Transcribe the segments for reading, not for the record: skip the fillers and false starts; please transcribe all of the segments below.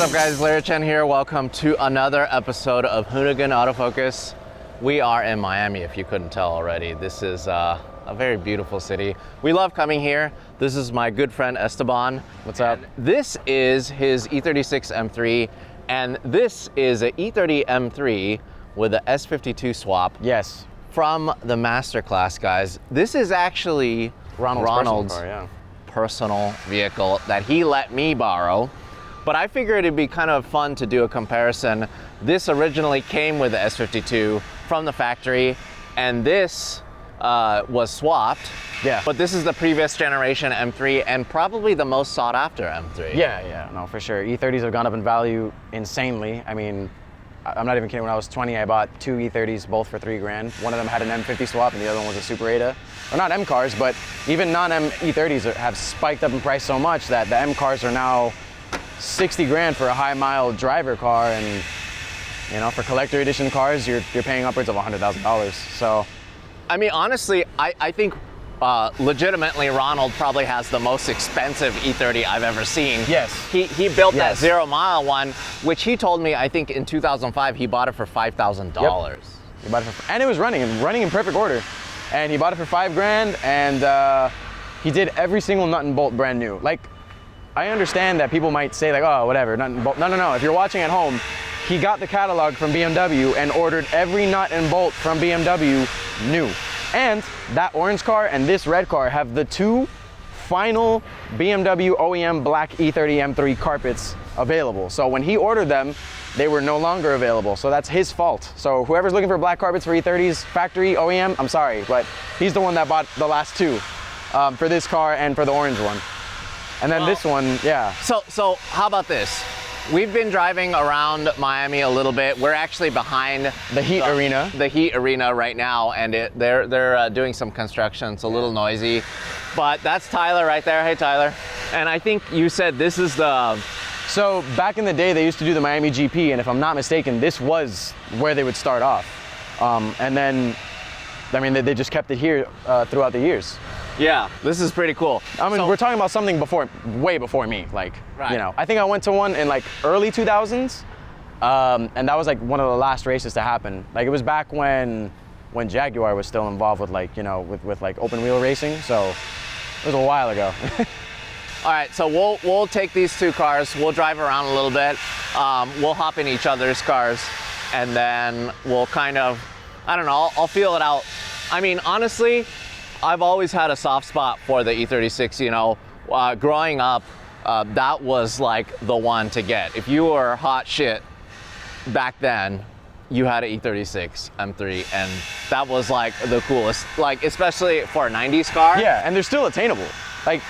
What's up guys, Larry Chen here. Welcome to another episode of Hoonigan Autofocus. We are in Miami, if you couldn't tell already. This is a very beautiful city. We love coming here. This is my good friend Esteban. What's up? This is his E36 M3, and this is an E30 M3 with a S52 swap. Yes. From the Masterclass, guys. This is actually Ronald's personal vehicle that he let me borrow. But I figured it'd be kind of fun to do a comparison. This originally came with the S52 from the factory, and this was swapped. Yeah. But this is the previous generation M3 and probably the most sought after M3. Yeah, no, for sure. E30s have gone up in value insanely. I mean, I'm not even kidding. When I was 20, I bought two E30s, both for $3,000. One of them had an M50 swap, and the other one was a Super 8. Or not M cars, but even non-M E30s have spiked up in price so much that the M cars are now $60,000 for a high-mile driver car, and you know, for collector edition cars, you're paying upwards of $100,000. So, I mean, honestly, I think legitimately Ronald probably has the most expensive E30 I've ever seen. Yes. He built that 0 mile one, which he told me, I think in 2005 he bought it for $5,000. Yep. He bought it for, and it was running in perfect order. And he bought it for $5,000, and he did every single nut and bolt brand new. Like, I understand that people might say like, oh, whatever, nut and bolt. No. If you're watching at home, he got the catalog from BMW and ordered every nut and bolt from BMW new. And that orange car and this red car have the two final BMW OEM black E30 M3 carpets available. So when he ordered them, they were no longer available. So that's his fault. So whoever's looking for black carpets for E30s, factory OEM, I'm sorry, but he's the one that bought the last two for this car and for the orange one. And then this one, yeah. So how about this? We've been driving around Miami a little bit. We're actually behind the Heat Arena. The Heat Arena right now, and they're doing some construction. It's a little noisy, but that's Tyler right there. Hey, Tyler. And I think you said this is the... So back in the day, they used to do the Miami GP, and if I'm not mistaken, this was where they would start off. And then, I mean, they just kept it here throughout the years. Yeah, this is pretty cool. I mean, we're talking about something way before me. Like, right. You know, I think I went to one in like early 2000s, and that was like one of the last races to happen. Like, it was back when Jaguar was still involved with like, you know, with like open wheel racing. So it was a while ago. All right, so we'll take these two cars. We'll drive around a little bit. We'll hop in each other's cars, and then we'll kind of, I don't know, I'll feel it out. I mean, honestly, I've always had a soft spot for the E36, you know. Growing up, that was like the one to get. If you were hot shit back then, you had an E36 M3, and that was like the coolest, like especially for a 90s car. Yeah, and they're still attainable. I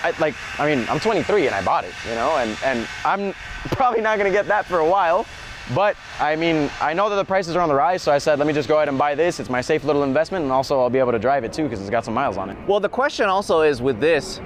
mean, I'm 23 and I bought it, you know, and I'm probably not gonna get that for a while. But I mean, I know that the prices are on the rise, so I said, let me just go ahead and buy this. It's my safe little investment, and also I'll be able to drive it too because it's got some miles on it. Well, the question also is with this,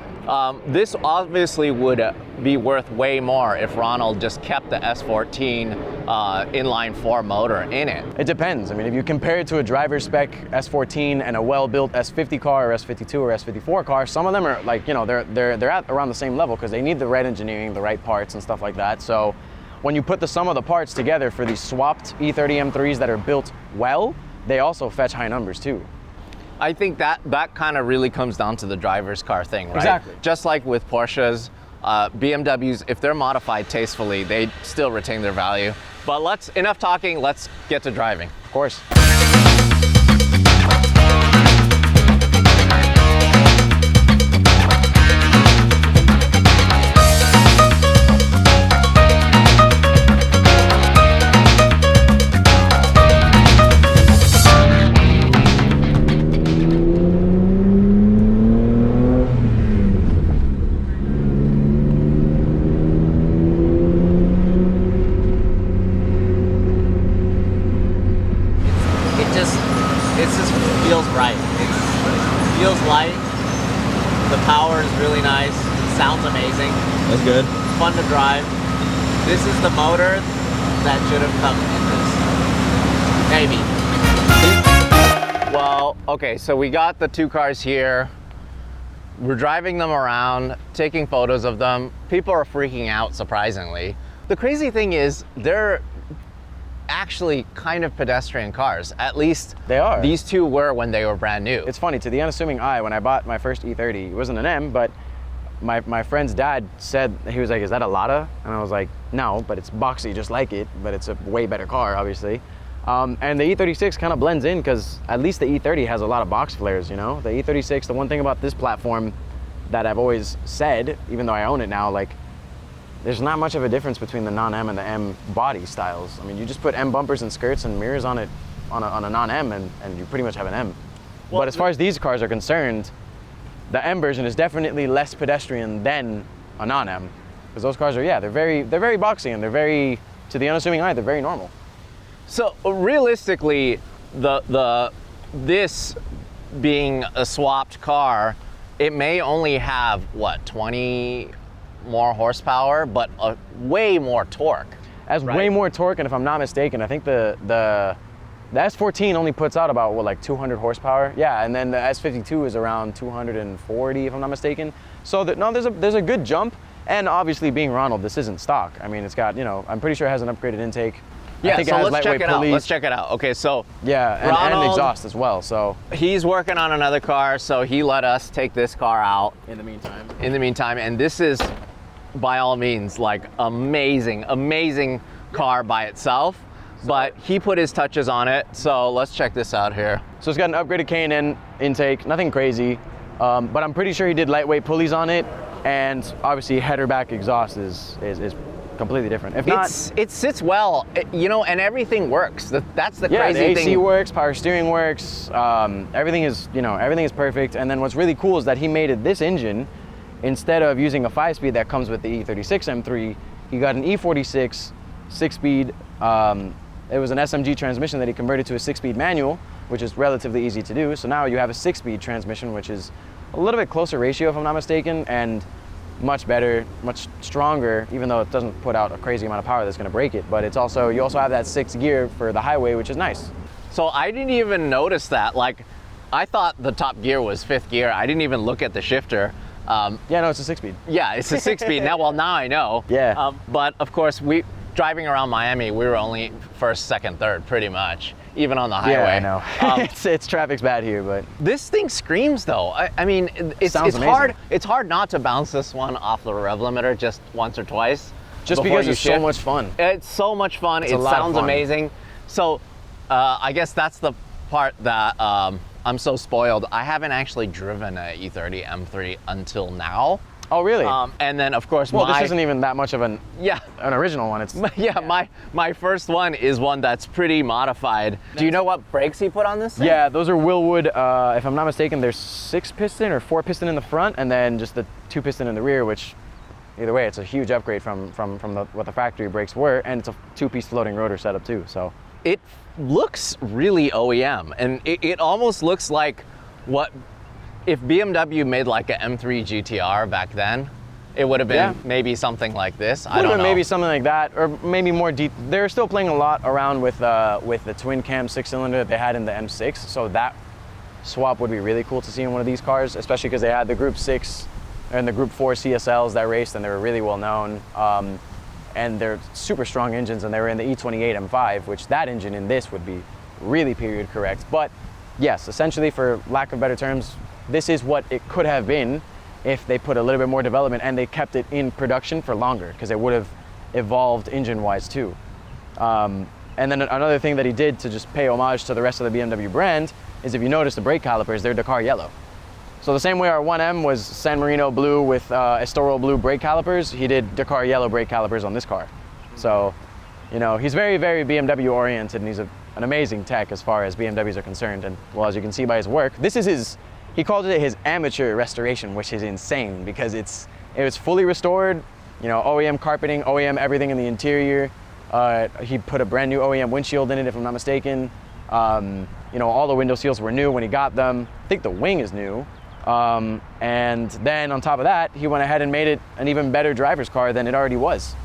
this obviously would be worth way more if Ronald just kept the S14 inline 4 motor in it. It depends. I mean, if you compare it to a driver spec S14 and a well-built S50 car or S52 or S54 car, some of them are like, you know, they're at around the same level because they need the right engineering, the right parts and stuff like that. So when you put the sum of the parts together for these swapped E30 M3s that are built well, they also fetch high numbers too. I think that kind of really comes down to the driver's car thing, right? Exactly. Just like with Porsches, BMWs, if they're modified tastefully, they still retain their value. But enough talking, let's get to driving. Of course. It just feels right. It feels light. The power is really nice. It sounds amazing. That's good. Fun to drive. This is the motor that should have come in this. Maybe. Well, okay, so we got the two cars here. We're driving them around, taking photos of them. People are freaking out, surprisingly. The crazy thing is they're actually kind of pedestrian cars. At least They are. These two were when they were brand new. It's funny, to the unassuming eye, when I bought my first E30, it wasn't an M, but my friend's dad said, he was like, is that a Lada? And I was like, no, but it's boxy just like it, but it's a way better car, obviously. And the E36 kind of blends in because at least the E30 has a lot of box flares, you know? The E36, the one thing about this platform that I've always said, even though I own it now, like, there's not much of a difference between the non-M and the M body styles. I mean, you just put M bumpers and skirts and mirrors on it on a non-M and you pretty much have an M. Well, but as far as these cars are concerned, the M version is definitely less pedestrian than a non-M. Because those cars are, yeah, they're very boxy and they're very, to the unassuming eye, they're very normal. So realistically, this being a swapped car, it may only have, what, 20 more horsepower, but way more torque. Has way more torque, and if I'm not mistaken, I think the S14 only puts out about, what, like 200 horsepower? Yeah, and then the S52 is around 240, if I'm not mistaken. So no, there's a good jump, and obviously being Ronald, this isn't stock. I mean, it's got, you know, I'm pretty sure it has an upgraded intake. Yeah, I think so it has let's check it out. pulleys. Let's check it out. Okay, so yeah, and Ronald, exhaust as well. So he's working on another car, so he let us take this car out in the meantime, and this is, by all means, like amazing car by itself. But he put his touches on it, so let's check this out here. So it's got an upgraded K&N intake, nothing crazy, but I'm pretty sure he did lightweight pulleys on it, and obviously header back exhaust is completely different. If not, it sits well, you know, and everything works. That's the crazy thing. thing. AC works, power steering works, everything is perfect. And then what's really cool is that he made it this engine, instead of using a 5-speed that comes with the E36 M3, he got an E46 6-speed. It was an SMG transmission that he converted to a 6-speed manual, which is relatively easy to do. So now you have a 6-speed transmission, which is a little bit closer ratio, if I'm not mistaken, and much better, much stronger, even though it doesn't put out a crazy amount of power that's going to break it. But it's also, you also have that 6th gear for the highway, which is nice. So I didn't even notice that. Like, I thought the top gear was 5th gear. I didn't even look at the shifter. Yeah, no, it's a 6-speed. Yeah, it's a 6-speed. Now I know. Yeah. But of course, driving around Miami, we were only 1st, 2nd, 3rd, pretty much, even on the highway. Yeah, I know. It's traffic's bad here, but this thing screams though. I mean, it's hard. It's hard not to bounce this one off the rev limiter just once or twice. Just because it's so much fun. It's so much fun. It sounds amazing. So, I guess that's the part that I'm so spoiled. I haven't actually driven a E30 M3 until now. Oh, really? And then, of course, this isn't even that much of an original one. It's my first one is one that's pretty modified. Do you know what brakes he put on this thing? Yeah, those are Willwood. If I'm not mistaken, there's 6-piston or 4-piston in the front, and then just the 2-piston in the rear. Which, either way, it's a huge upgrade from what the factory brakes were, and it's a 2-piece floating rotor setup too. So it looks really OEM, and it almost looks like what. If BMW made like an M3 GTR back then, it would have been maybe something like this. I don't know. Maybe something like that, or maybe more deep. They're still playing a lot around with the twin cam 6-cylinder that they had in the M6. So that swap would be really cool to see in one of these cars, especially because they had the Group 6 and the Group 4 CSLs that raced, and they were really well known. And they're super strong engines, and they were in the E28 M5, which that engine in this would be really period correct. But yes, essentially, for lack of better terms, this is what it could have been if they put a little bit more development and they kept it in production for longer, because it would have evolved engine-wise too. And then another thing that he did to just pay homage to the rest of the BMW brand is, if you notice the brake calipers, they're Dakar yellow. So the same way our 1M was San Marino blue with Estoril blue brake calipers, he did Dakar yellow brake calipers on this car. So, you know, he's very, very BMW oriented, and he's an amazing tech as far as BMWs are concerned. And well, as you can see by his work, this is he called it his amateur restoration, which is insane because it was fully restored, you know, OEM carpeting, OEM everything in the interior. He put a brand new OEM windshield in it, if I'm not mistaken. You know, all the window seals were new when he got them. I think the wing is new. And then on top of that, he went ahead and made it an even better driver's car than it already was.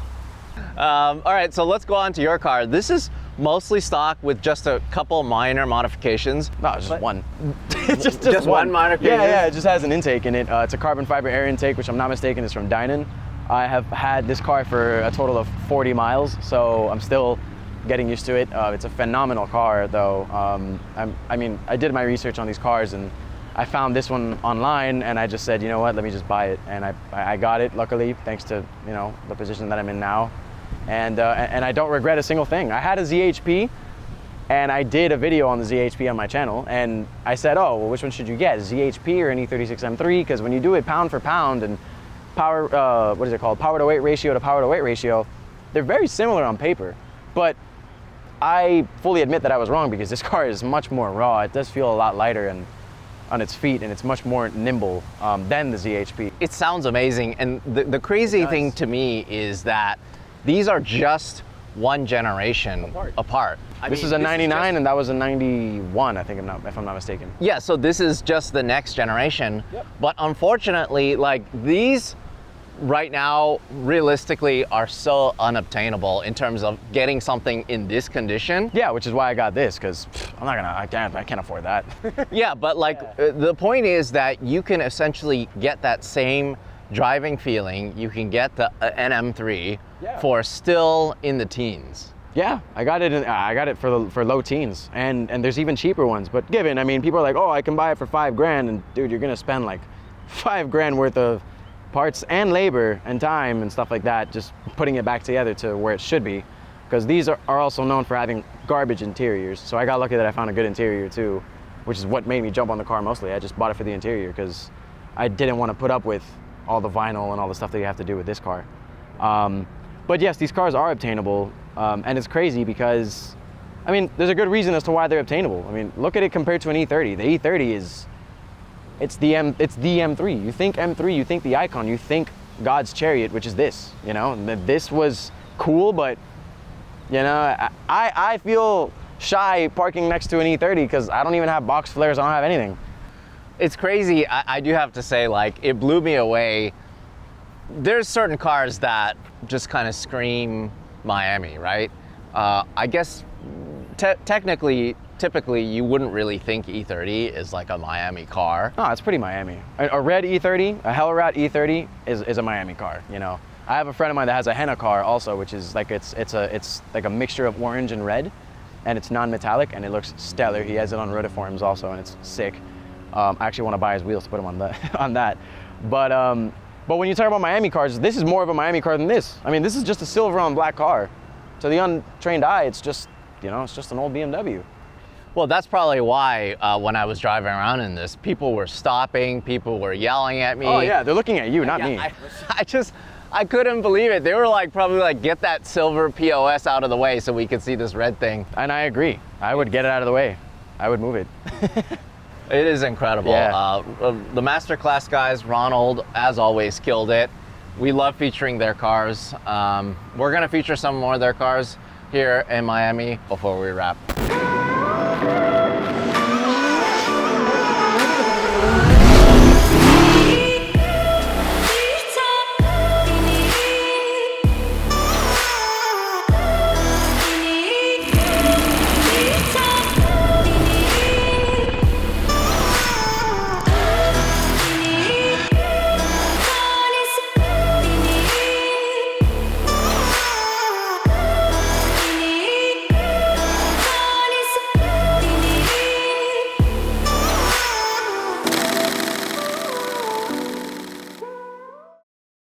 All right, so let's go on to your car. This is mostly stock with just a couple minor modifications. No, it's just one. just one modification? Yeah, it just has an intake in it. It's a carbon fiber air intake, which I'm not mistaken is from Dynan. I have had this car for a total of 40 miles, so I'm still getting used to it. It's a phenomenal car, though. I mean, I did my research on these cars, and I found this one online, and I just said, you know what, let me just buy it. And I got it, luckily, thanks to, you know, the position that I'm in now. And I don't regret a single thing. I had a ZHP, and I did a video on the ZHP on my channel, and I said, oh, well, which one should you get, ZHP or an E36 M3? Because when you do it pound for pound and power, what is it called, power to weight ratio to power to weight ratio, they're very similar on paper. But I fully admit that I was wrong, because this car is much more raw. It does feel a lot lighter and on its feet, and it's much more nimble than the ZHP. It sounds amazing, and the crazy thing to me is that these are just one generation apart. This is a 99 and that was a 91, I think, if I'm not mistaken. Yeah, so this is just the next generation. Yep. But unfortunately, like, these right now realistically are so unobtainable in terms of getting something in this condition. Yeah, which is why I got this, because I can't afford that. Yeah, but like the point is that you can essentially get that same driving feeling. You can get the an M3 for still in the teens. Yeah, I got it for low teens, and there's even cheaper ones. But I mean, people are like, oh, I can buy it for $5,000, and dude, you're gonna spend like $5,000 worth of parts and labor and time and stuff like that, just putting it back together to where it should be. Because these are also known for having garbage interiors. So I got lucky that I found a good interior too, which is what made me jump on the car mostly. I just bought it for the interior because I didn't want to put up with all the vinyl and all the stuff that you have to do with this car. But yes, these cars are obtainable, and it's crazy because, I mean, there's a good reason as to why they're obtainable. I mean, look at it compared to an E30. The E30 it's the M3. You think M3, you think the icon, you think God's chariot, which is this, you know? This was cool, but, you know, I feel shy parking next to an E30 because I don't even have box flares, I don't have anything. It's crazy. I do have to say, like, it blew me away. There's certain cars that just kind of scream Miami, right? I guess typically you wouldn't really think E30 is like a Miami car. No, it's pretty Miami. A red E30, a Hellrat E30 is a Miami car, you know. I have a friend of mine that has a henna car also, which is like, it's like a mixture of orange and red, and it's non-metallic, and it looks stellar. He has it on rotiforms also, and it's sick. I actually want to buy his wheels to put them on that. But when you talk about Miami cars, this is more of a Miami car than this. I mean, this is just a silver on black car. To the untrained eye, it's just, you know, it's just an old BMW. Well, that's probably why when I was driving around in this, people were stopping, people were yelling at me. Oh yeah, they're looking at you, not me. I couldn't believe it. They were like, probably like, get that silver POS out of the way so we could see this red thing. And I agree. I would get it out of the way. I would move it. It is incredible. Yeah. The Masterclass guys, Ronald, as always, killed it. We love featuring their cars. We're gonna feature some more of their cars here in Miami before we wrap.